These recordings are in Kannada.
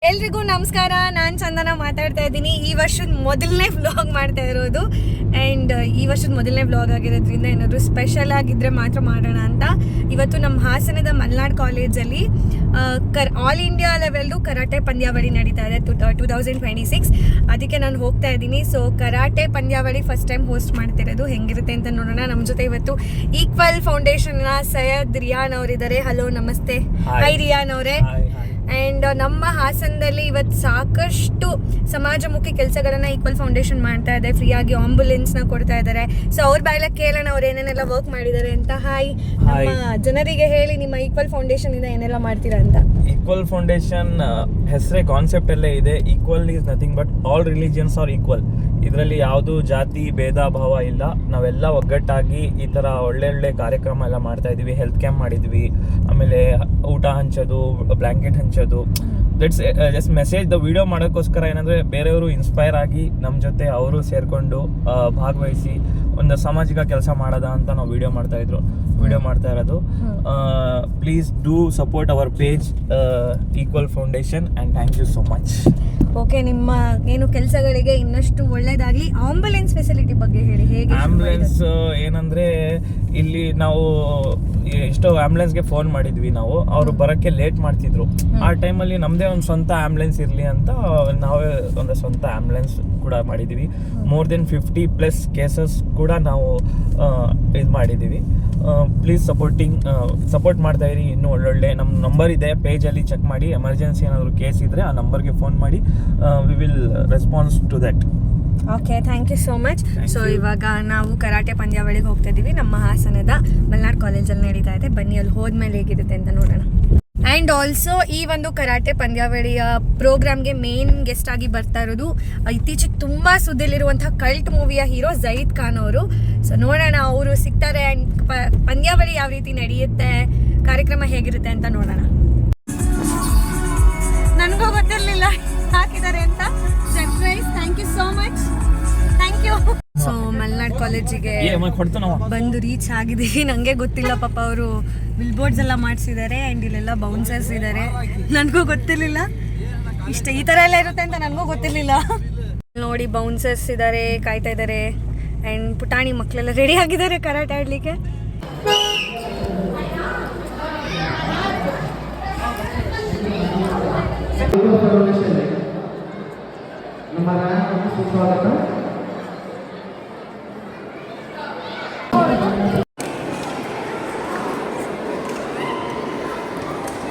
ಎಲ್ರಿಗೂ ನಮಸ್ಕಾರ. ನಾನು ಚಂದನ ಮಾತಾಡ್ತಾ ಇದ್ದೀನಿ. ಈ ವರ್ಷದ ಮೊದಲನೇ ವ್ಲಾಗ್ ಮಾಡ್ತಾ ಇರೋದು. ಆ್ಯಂಡ್ ಈ ವರ್ಷದ ಮೊದಲನೇ ವ್ಲಾಗ್ ಆಗಿರೋದ್ರಿಂದ ಏನಾದರೂ ಸ್ಪೆಷಲ್ ಆಗಿದ್ದರೆ ಮಾತ್ರ ಮಾಡೋಣ ಅಂತ ಇವತ್ತು ನಮ್ಮ ಹಾಸನದ ಮಲ್ನಾಡ್ ಕಾಲೇಜಲ್ಲಿ ಆಲ್ ಇಂಡಿಯಾ ಲೆವೆಲ್ದು ಕರಾಟೆ ಪಂದ್ಯಾವಳಿ ನಡೀತಾ ಇದೆ 2026. ಅದಕ್ಕೆ ನಾನು ಹೋಗ್ತಾ ಇದ್ದೀನಿ. ಸೊ ಕರಾಟೆ ಪಂದ್ಯಾವಳಿ ಫಸ್ಟ್ ಟೈಮ್ ಹೋಸ್ಟ್ ಮಾಡ್ತಿರೋದು. ಹೆಂಗಿರುತ್ತೆ ಅಂತ ನೋಡೋಣ. ನಮ್ಮ ಜೊತೆ ಇವತ್ತು ಈಕ್ವಲ್ ಫೌಂಡೇಶನ್ನ ಸೈಯದ್ ರಿಯಾನ್ ಅವರಿದ್ದಾರೆ. ಹಲೋ, ನಮಸ್ತೆ. ಹಾಯ್ ರಿಯಾನ್ ಅವರೇ. ಆ್ಯಂಡ್ ನಮ್ಮ ಹಾಸನದಲ್ಲಿ ಇವತ್ತು ಸಾಕಷ್ಟು ಸಮಾಜಮುಖಿ ಕೆಲಸಗಳನ್ನ ಈಕ್ವಲ್ ಫೌಂಡೇಶನ್ ಮಾಡ್ತಾ ಇದೆ. ಫ್ರೀಯಾಗಿ ಆಂಬುಲೆನ್ಸ್ನ ಕೊಡ್ತಾ ಇದ್ದಾರೆ. ಸೊ ಅವ್ರ ಬಾಯಲ್ಲ ಕೇಳೋಣ ಅವ್ರು ಏನೇನೆಲ್ಲ ವರ್ಕ್ ಮಾಡಿದ್ದಾರೆ ಅಂತ. ಹಾಯ್, ನಮ್ಮ ಜನರಿಗೆ ಹೇಳಿ, ನಿಮ್ಮ ಈಕ್ವಲ್ ಫೌಂಡೇಶನ್ ಇಂದ ಏನೆಲ್ಲ ಮಾಡ್ತೀರಾ ಅಂತ. ಈಕ್ವಲ್ ಫೌಂಡೇಶನ್ ಹೆಸರೇ ಕಾನ್ಸೆಪ್ಟ್ ಅಲ್ಲೇ ಇದೆ. Equal is nothing but all religions are equal. ಇದರಲ್ಲಿ ಯಾವುದು ಜಾತಿ ಭೇದ ಭಾವ ಇಲ್ಲ. ನಾವೆಲ್ಲ ಒಗ್ಗಟ್ಟಾಗಿ ಈ ಥರ ಒಳ್ಳೆ ಕಾರ್ಯಕ್ರಮ ಎಲ್ಲ ಮಾಡ್ತಾ ಇದ್ದೀವಿ. ಹೆಲ್ತ್ ಕ್ಯಾಂಪ್ ಮಾಡಿದ್ವಿ, ಆಮೇಲೆ ಊಟ ಹಂಚೋದು, ಬ್ಲ್ಯಾಂಕೆಟ್ ಹಂಚೋದು. That's just message. The video ಮಾಡೋಕ್ಕೋಸ್ಕರ ಏನಂದರೆ ಬೇರೆಯವರು ಇನ್ಸ್ಪೈರ್ ಆಗಿ ನಮ್ಮ ಜೊತೆ ಅವರು ಸೇರಿಕೊಂಡು ಭಾಗವಹಿಸಿ ಒಂದು ಸಾಮಾಜಿಕ ಕೆಲಸ ಮಾಡೋದ ಅಂತ ನಾವು ವಿಡಿಯೋ ಮಾಡ್ತಾ ಇರೋದು. Please do support our page Equal Foundation and thank you so much. Okay, ನಿಮ್ಮ ಏನು ಕೆಲಸಗಳಿಗೆ ಇನ್ನಷ್ಟು ಒಳ್ಳೇದಾಗಲಿ. ಆಂಬುಲೆನ್ಸ್ ಫೆಸಿಲಿಟಿ ಬಗ್ಗೆ ಹೇಳಿ. ಹೇಗೆ ಆಂಬುಲೆನ್ಸ್ ಏನಂದ್ರೆ, ಇಲ್ಲಿ ನಾವು ಎಷ್ಟೋ ಆಂಬುಲೆನ್ಸ್ಗೆ ಫೋನ್ ಮಾಡಿದ್ವಿ. ನಾವು ಅವರು ಬರೋಕ್ಕೆ ಲೇಟ್ ಮಾಡ್ತಿದ್ರು. ಆ ಟೈಮಲ್ಲಿ ನಮ್ಮದೇ ಒಂದು ಸ್ವಂತ ಆಂಬುಲೆನ್ಸ್ ಇರಲಿ ಅಂತ ನಾವೇ ಒಂದು ಸ್ವಂತ ಆಂಬುಲೆನ್ಸ್ ಕೂಡ ಮಾಡಿದ್ದೀವಿ. ಮೋರ್ ದೆನ್ 50+ ಕೇಸಸ್ ಕೂಡ ನಾವು ಇದು ಮಾಡಿದ್ದೀವಿ. ಪ್ಲೀಸ್ ಸಪೋರ್ಟ್ ಮಾಡ್ತಾ ಇರಿ. ಇನ್ನೂ ಒಳ್ಳೊಳ್ಳೆ ನಮ್ಮ ನಂಬರ್ ಇದೆ, ಪೇಜಲ್ಲಿ ಚೆಕ್ ಮಾಡಿ. ಎಮರ್ಜೆನ್ಸಿ ಏನಾದರೂ ಕೇಸ್ ಇದ್ದರೆ ಆ ನಂಬರ್ಗೆ ಫೋನ್ ಮಾಡಿ. We will response to that. Okay, thank you so much. So ಇವಾಗ ನಾವು ಕರಾಟೆ ಪಂದ್ಯಾವಳಿಗೆ ಹೋಗ್ತಾ ಇದ್ದೀವಿ. ನಮ್ಮ ಹಾಸನದ ಮಲ್ನಾಡ್ ಕಾಲೇಜಲ್ಲಿ ನಡೀತಾ ಇದೆ. ಬನ್ನಿ, ಅಲ್ಲಿ ಹೋದ್ಮೇಲೆ ಹೇಗಿರುತ್ತೆ ಅಂತ ನೋಡೋಣ. ಆ್ಯಂಡ್ ಆಲ್ಸೋ ಈ ಒಂದು ಕರಾಟೆ ಪಂದ್ಯಾವಳಿಯ ಪ್ರೋಗ್ರಾಮ್ಗೆ ಮೇನ್ ಗೆಸ್ಟ್ ಆಗಿ ಬರ್ತಾ ಇರೋದು ಇತ್ತೀಚೆಗೆ ತುಂಬ ಸುದ್ದಿಲಿರುವಂತಹ ಕಲ್ಟ್ ಮೂವಿಯ ಹೀರೋ ಜಯೀದ್ ಖಾನ್ ಅವರು. ಸೊ ನೋಡೋಣ ಅವರು ಸಿಗ್ತಾರೆ ಆ್ಯಂಡ್ ಪಂದ್ಯಾವಳಿ ಯಾವ ರೀತಿ ನಡೆಯುತ್ತೆ, ಕಾರ್ಯಕ್ರಮ ಹೇಗಿರುತ್ತೆ ಅಂತ ನೋಡೋಣ. ನನಗೂ ಗೊತ್ತಿರಲಿಲ್ಲ ಹಾಕಿದ್ದಾರೆ ಅಂತ. Surprise. Thank you so much. Thank you. So Malnad ಕಾಲೇಜಿಗೆ ಬಂದು ರೀಚ್ ಆಗಿದ್ದೀವಿ. ನನಗೆ ಗೊತ್ತಿಲ್ಲ ಪಾಪ, ಅವರು ಬಿಲ್ ಬೋರ್ಡ್ಸ್ ಎಲ್ಲ ಮಾಡಿಸಿದ್ದಾರೆ ಆ್ಯಂಡ್ ಇಲ್ಲೆಲ್ಲ ಬೌನ್ಸರ್ಸ್ ಇದ್ದಾರೆ. ನನಗೂ ಗೊತ್ತಿರಲಿಲ್ಲ ಈ ಥರ ಎಲ್ಲ ಇರುತ್ತೆ ಅಂತ ನನಗೂ ಗೊತ್ತಿರಲಿಲ್ಲ. ನೋಡಿ, ಬೌನ್ಸರ್ಸ್ ಇದ್ದಾರೆ, ಕಾಯ್ತಾ ಇದ್ದಾರೆ. ಆ್ಯಂಡ್ ಪುಟಾಣಿ ಮಕ್ಕಳೆಲ್ಲ ರೆಡಿ ಆಗಿದ್ದಾರೆ ಕರಾಟೆ ಆಡಲಿಕ್ಕೆ.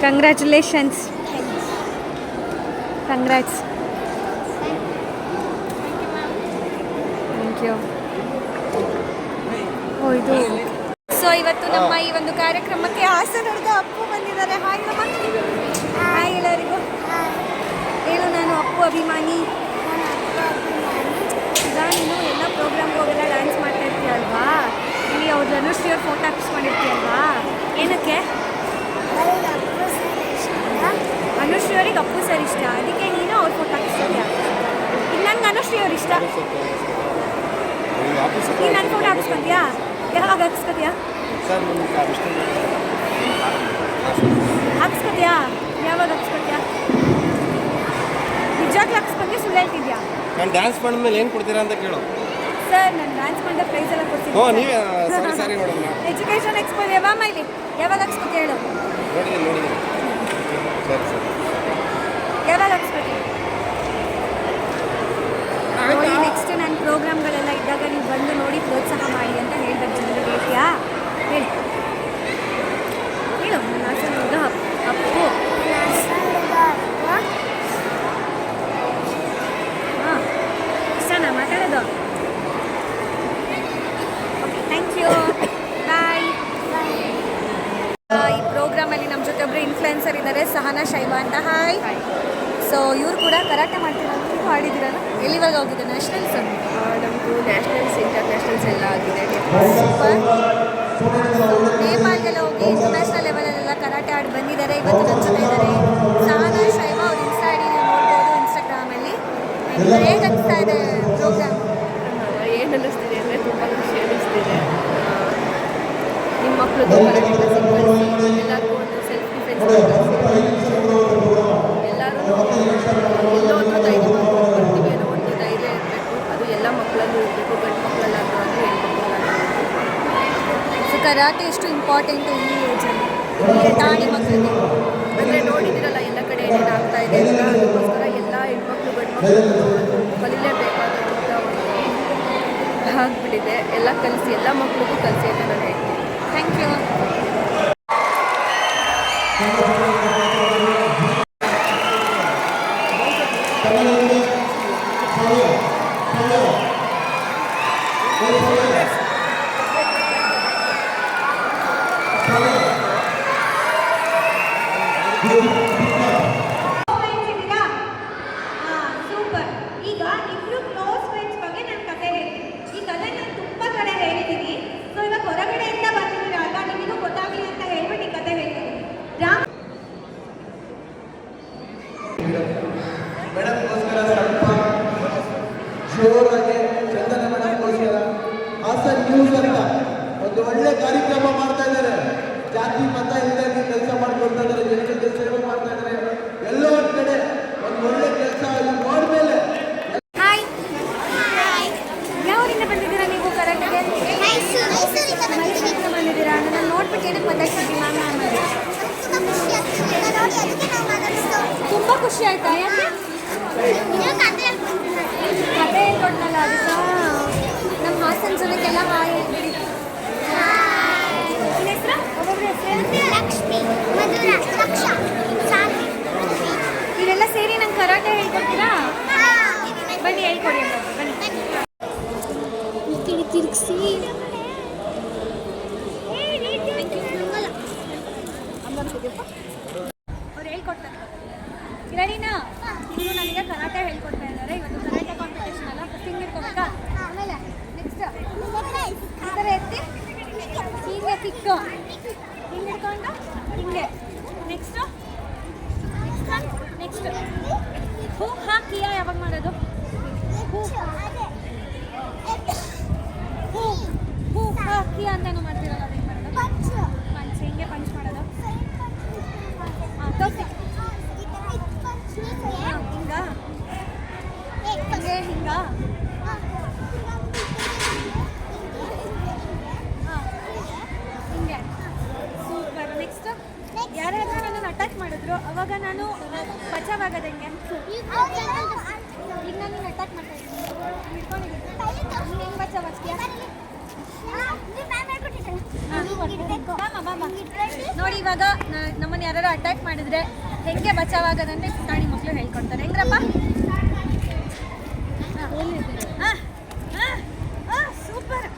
ಕಂಗ್ರ್ಯಾಚುಲೇಷನ್ಸ್. ಕಂಗ್ರ್ಯಾಟ್ಸ್. Thank you. ಇದು ಸೊ ಇವತ್ತು ನಮ್ಮ ಈ ಒಂದು ಕಾರ್ಯಕ್ರಮಕ್ಕೆ ಹಾಸನದ ಅಪ್ಪು ಬಂದಿದ್ದಾರೆ. ಹಾಯ್ ನಮ್ಮ. ಹಾಯ್ ಎಲ್ಲರಿಗೂ. ಹೇಳು, ನಾನು ಅಪ್ಪು ಅಭಿಮಾನಿ. ಈಗ ನೀನು ಎಲ್ಲ ಪ್ರೋಗ್ರಾಮ್ಗೆ ಹೋಗೆಲ್ಲ ಡ್ಯಾನ್ಸ್ ಮಾಡ್ತಾ ಇರ್ತೀಯಲ್ವಾ? ಇಲ್ಲಿ ಅವ್ರು ಧನುಶ್ರೀ ಅವ್ರ ಫೋಟೋ ಹಾಕಿಸ್ಕೊಂಡಿರ್ತೀಯಲ್ವಾ? ಏನಕ್ಕೆ? ಅನುಶ್ರೀ ಅವ್ರಿಗೆ ಅಪ್ಪು ಸರ್ ಇಷ್ಟ, ಅದಕ್ಕೆ ನೀನು ಅವ್ರ ಫೋಟೋ ಹಾಕಿಸ್ಕೊತೀಯ. ಈಗ ನಂಗೆ ಅನುಶ್ರೀ ಅವ್ರು ಇಷ್ಟ, ನೀನು ನನ್ನ ಫೋಟೋ ಹಾಕಿಸ್ಕೊತೀಯಾ? ಯಾವಾಗ ಹಾಕಿಸ್ಕೊತೀಯಾ? ಹಾಕಿಸ್ಕೊತೀಯಾ? ಯಾವಾಗ ಹಾಕಿಸ್ಕೊತೀಯಾ? ನಿಜವಾಗ್ಲೂ ಹಾಕಿಸ್ಕೊತೀಯ, ಸುಳ್ಳು ಹೇಳ್ತಿದ್ಯಾ? ನಾನು ಡ್ಯಾನ್ಸ್ ಮಾಡಿದ್ಮೇಲೆ ಏನು ಕೊಡ್ತೀರಾ ಅಂತ ಕೇಳು. ಸರ್, ನಾನು ಡ್ಯಾನ್ಸ್ ಮಾಡಿದ ಪ್ರೈಸ್ ಎಲ್ಲ ಕೊಡ್ತೀನಿ. ಎಜುಕೇಷನ್ ಎಕ್ಸ್ಪೋ ಯಾವಾಗ ಇಲ್ಲಿ ಯಾವಾಗ ಹಾಕ್ಸ್ಕೊತೀಯ ಹೇಳು? ನೋಡಿದ್ದೀನಿ. ಸರಿ ಸರಿ, ಯಾವಾಗ ಹಾಕ್ಸ್ಕೊತೀಯ? ನೋಡಿ, ನೆಕ್ಸ್ಟ್ ನನ್ನ ಪ್ರೋಗ್ರಾಮ್ಗಳೆಲ್ಲ ಇದ್ದಾಗ ನೀವು ಬಂದು ನೋಡಿ ಪ್ರೋತ್ಸಾಹ ಮಾಡಿ ಅಂತ ಹೇಳ್ಬೇಕು ಜನರಿಗೆ. ಹೇಳ್ತೀಯಾ? ಹೇಳಿ ಹೇಳು. ನನ್ನ ಹಾಸನದ ಅಪ್ಪು. ಹಾಂ, ಇಷ್ಟನಾ ಮಾತಾಡೋದು? Okay, thank you. ಬಾಯ್. ಈ ಪ್ರೋಗ್ರಾಮಲ್ಲಿ ನಮ್ಮ ಜೊತೆ ಒಬ್ಬರು ಇನ್ಫ್ಲುಯೆನ್ಸರ್ ಇದ್ದಾರೆ, ಸಹನಾ ಶೈವ ಅಂತ. ಹಾಯ್. ಸೊ ಇವರು ಕೂಡ ಕರಾಟೆ ಮಾಡ್ತೀರ ಅಂತ ಆಡಿದ್ದೀರಲ್ಲ, ಎಲ್ಲಿವಾಗ ಹೋಗಿದೆ? ನ್ಯಾಷನಲ್ಸ್? ನಮ್ಮದು ನ್ಯಾಷನಲ್ಸ್, ಇಂಟರ್ನ್ಯಾಷನಲ್ಸ್ ಎಲ್ಲ ಆಗಿದೆ. ಸೂಪರ್. ನೇಪಾಳ್ಗೆಲ್ಲ ಹೋಗಿ ಇಂಟರ್ನ್ಯಾಷನಲ್ ಲೆವೆಲಲ್ಲೆಲ್ಲ ಕರಾಟೆ ಆಡಿ ಬಂದಿದ್ದಾರೆ. ಇವತ್ತು ನನ್ನ ಜೊತೆ ಇದ್ದಾರೆ ಸಹನಾ ಶೈವ. ಅವ್ರು ಇನ್ಸ್ಟಾ ಐಡಿ ನೀವು ನೋಡ್ಬೋದು ಇನ್ಸ್ಟಾಗ್ರಾಮಲ್ಲಿ. ಹೇಗೆ ಅನಿಸ್ತಾ ಇದೆ ಪ್ರೋಗ್ರಾಮ್? ಏನು ಅನ್ನಿಸ್ತಿದೆ ಅಂದರೆ ತುಂಬ ಖುಷಿ ಅನ್ನಿಸ್ತಿದೆ. ನಿಮ್ಮ ಮಕ್ಕಳದ್ದು ಕರಾಟೆ ಕ್ಲಾಸಿಗೆ ಕಳಿಸಿ, ಎಲ್ಲರಿಗೂ ಒಂದು ಸೆಲ್ಫ್ ಡಿಫೆನ್ಸ್ ಎಲ್ಲರೂ ಕರಾಟೆ ಎಷ್ಟು ಇಂಪಾರ್ಟೆಂಟು ಈ ಏಜಲ್ಲಿ ದಾಳಿ ಮಕ್ಕಳಿಗೆ. ಅಂದರೆ ನೋಡಿದ್ದೀರಲ್ಲ ಎಲ್ಲ ಕಡೆ ಏನೇನು ಆಗ್ತಾ ಇದೆ ಅಂತ, ಅದಕ್ಕೋಸ್ಕರ ಎಲ್ಲ ಹೆಣ್ಮಕ್ಳು ಗಂಡ್ಮಕ್ಳು ಕಲಿಲೇಬೇಕಾದಂಥ ಒಂದು ಆಗ್ಬಿಟ್ಟಿದೆ. ಎಲ್ಲ ಕಲಿಸಿ, ಎಲ್ಲ ಮಕ್ಳಿಗೂ ಕಲಿಸಿ ಅಂತ ನಾನು ಹೇಳ್ತೀನಿ. Thank you. ಸೂಪರ್. ಈಗ ಇಬ್ರು ಕ್ಲೋಸ್ ಫ್ರೆಂಡ್ಸ್ ಬಗ್ಗೆ ನಾನು ಕತೆ ಹೇಳ್ತೀನಿ. ಈ ಕತೆ ನಾನು ತುಂಬ ಕಡೆ ಹೇಳಿದ್ದೀನಿ. ಸೊ ಇವಾಗ ಹೊರಗಡೆಯಿಂದ ಬಂದಿದ್ದೀರಾಗ ನಿಮಗೂ ಗೊತ್ತಾಗಲಿ ಅಂತ ಹೇಳ್ಬಿಟ್ಟು ಈ ಕತೆ ಹೇಳ್ತೀನಿ. ಮೇಡಮ್ಗೋಸ್ಕರ ಸ್ವಲ್ಪ ಜೋರಾಗಿ ಚಂದನ ಮೇಡಮ್ಗೋಸ್ಕರ ಹಾಸನ್ ನ್ಯೂಸ್ ಅಂತ ಒಂದು ಒಳ್ಳೆ ಕಾರ್ಯಕ್ರಮ ಮಾಡ್ತಾ ಇದ್ದಾರೆ. ಜಾತಿ ಮತ ಇಲ್ಲದೆ ಕೆಲಸ ಮಾಡ್ಕೊಳ್ತಾ ಇದ್ದಾರೆ, ಜನರಿಗೆ ಸೇವೆ ಮಾಡ್ತಾ ಇದ್ದಾರೆ. ಎಲ್ಲೋ ಒಂದು ಕಡೆ ಒಂದು ಒಳ್ಳೆ ಕೆಲಸ ನೋಡ್ಮೇಲೆ. ಹಾಯ್, ಯಾವೂರಿಂದ ಬಂದಿದ್ದೀರಾ ನೀವು ಕರಾಟೆಗೆ? ಮೈಸೂರಿಂದ ಬಂದಿದ್ದೀರಾ? ನನ್ನ ನೋಡ್ಬಿಟ್ಟು ಏನಕ್ಕೆ ಮಾತಾಡ್ತಿದ್ದೀನಿ ಮ್ಯಾಮ್ ಮ್ಯಾಮ್? ತುಂಬ ಖುಷಿ ಆಯ್ತಾ? ಯಾಕೆ? ಕತೆ ಹೇಳ್ಕೊಟ್ನಲ್ಲ ಅದಕ್ಕೆ. ನಮ್ಮ ಹಾಸನ ಜನಕ್ಕೆಲ್ಲ ಹಾಯ್ ಹೇಳ್ಬಿಡಿ. ನಿನ್ನ ಹೆಸರು? ಒಬ್ಬೊಬ್ಬರ ಹೆಸರು? ಲಕ್ಷ್ಮಿ, ಮಧುರ, ರಕ್ಷಾ, ಶಾಂತಿ. ನೀವೆಲ್ಲ ಸೇರಿ ನಂಗೆ ಕರಾಟೆ ಹೇಳ್ಕೊಡ್ತೀರಾ? ಬನ್ನಿ ಹೇಳ್ಕೊಡಿ ಅಂತ ಬನ್ನಿ. ತಿರುಗಿಸಿ ಅವ್ರು ಹೇಳ್ಕೊಡ್ತಾರೆ. ರೆಡಿನಾ? ಇವರು ನನಗೆ ಕರಾಟೆ ಹೇಳ್ಕೊಡ್ತಾ ಇದ್ದಾರೆ. ಇವತ್ತು ಕರಾಟೆ ಕಾಂಪಿಟೇಷನ್ ಅಲ್ಲ, ಹಿಂಗೆ ಇಟ್ಕೋಬೇಕಾ? ಆಮೇಲೆ ನೆಕ್ಸ್ಟ್ ಈ ಥರ ಎತ್ತಿ ಹೀಗೆ ಕಿಕ್ಕು, ಹಿಂಗೆ ಇಟ್ಕೊಂಡು ಹಿಂಗೆ. ನೆಕ್ಸ್ಟು ಹೂ ಹಾಕಿಯ ಯಾವಾಗ ಮಾಡೋದು? ಹೂ ಹಾಕಿಯ ಅಂತಾನು ಮಾಡ್ತೀರಲ್ಲ, ಅದು ಹೆಂಗೆ ಮಾಡೋದು? ಪಂಚ್ ಹಿಂಗೆ ಪಂಚ್ ಮಾಡೋದು. ಹಾಂ ತೋರಿಸಿ. ಹಿಂಗ ಹಿಂಗೆ ಹಿಂಗ. ಹಾಂ ಹಿಂಗೆ. ಸೂಪರ್. ನೆಕ್ಸ್ಟ್ ಯಾರಾದ್ರೂ ನನ್ನನ್ನು ಅಟ್ಯಾಕ್ ಮಾಡಿದ್ರು ಅವಾಗ ನಾನು ಬಚಾವಾಗೋದು ಹೆಂಗೆ? ಈಗ ನಾನು ಅಟ್ಯಾಕ್ ಮಾಡ್ತಾ ಇದ್ದೀನಿ, ಹಿಡ್ಕೊಂಡಿದ್ದೀನಿ. ನೀನು ಹೆಂಗೆ ಬಚಾವಾಗ್ತೀಯ? ನೋಡಿ, ಇವಾಗ ನಮ್ಮನ್ನು ಯಾರು ಅಟ್ಯಾಕ್ ಮಾಡಿದ್ರೆ ಹೆಂಗೆ ಬಚಾವಾಗೋದಂತೆ ಪುಟಾಣಿ ಮಕ್ಕಳು ಹೇಳ್ಕೊಡ್ತಾರೆ. ಹೆಂಗ್ರಪ್ಪ? ಸೂಪರ್.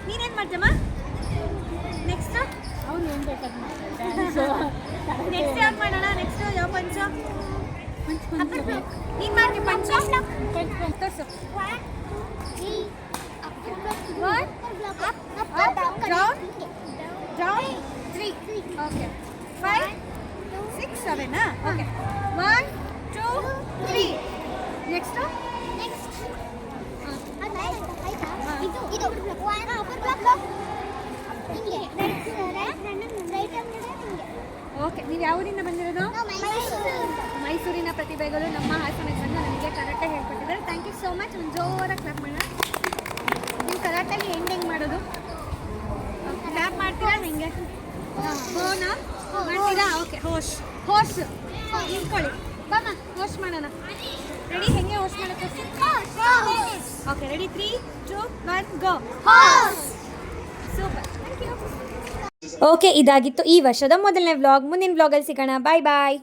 ನೀನೇನು ಮಾಡ್ತೀಯಮ್ಮ? ನೆಕ್ಸ್ಟ್ ನೆಕ್ಸ್ಟ್ ಯಾವ್ದು ಮಾಡೋಣ? ನೆಕ್ಸ್ಟ್ ಯಾವ ಪಂಚ? ನೀನು ಮಾಡ್ತೀವಿ ಪಂಚ? ತೋರಿಸು. Down 3. Okay. 5, 6, 7. Okay. 1, 2, 3. Next. Okay. ನೀವು ಯಾವ ಊರಿಂದ ಬಂದಿರೋದು? ಮೈಸೂರಿನ ಪ್ರತಿಭೆಗಳು ನಮ್ಮ ಹಾಸನಕ್ಕೆ ಬಂದು ನನಗೆ ಕರಾಟೆ ಹೇಳ್ಕೊಟ್ಟಿದ್ದಾರೆ. Thank you so much. ಒಂದು ಜೋರಾಗಿ ಕ್ಲಾಪ್ ಮಾಡೋಣ. ನೀವು ಕರಾಟೆಗೆ ಹೆಂಗೆ ಮಾಡೋದು? ಕ್ಲಾಪ್ ಮಾಡ್ತೀರಾ ಹೆಂಗೆ? ಹೋನ ಮಾಡ್ತೀರಾ? ಓಕೆ. ಹೋಸ್ ನಿಂತ್ಕೊಳ್ಳಿ. ಬಾಮ ಹೋಸ್ಟ್ ಮಾಡೋಣ. ರೆಡಿ? ಹೆಂಗೆ ಹೋಸ್ಟ್ ಮಾಡೋಕ್ಕೆ? Okay. Ready? 3, 2, 1 go. Super. Thank you. Okay, ಇದಾಗಿತ್ತು ಈ ವರ್ಷದ ಮೊದಲನೇ ವ್ಲಾಗ್. ಮುಂದಿನ ವ್ಲಾಗಲ್ಲಿ ಸಿಗೋಣ. ಬಾಯ್ ಬಾಯ್.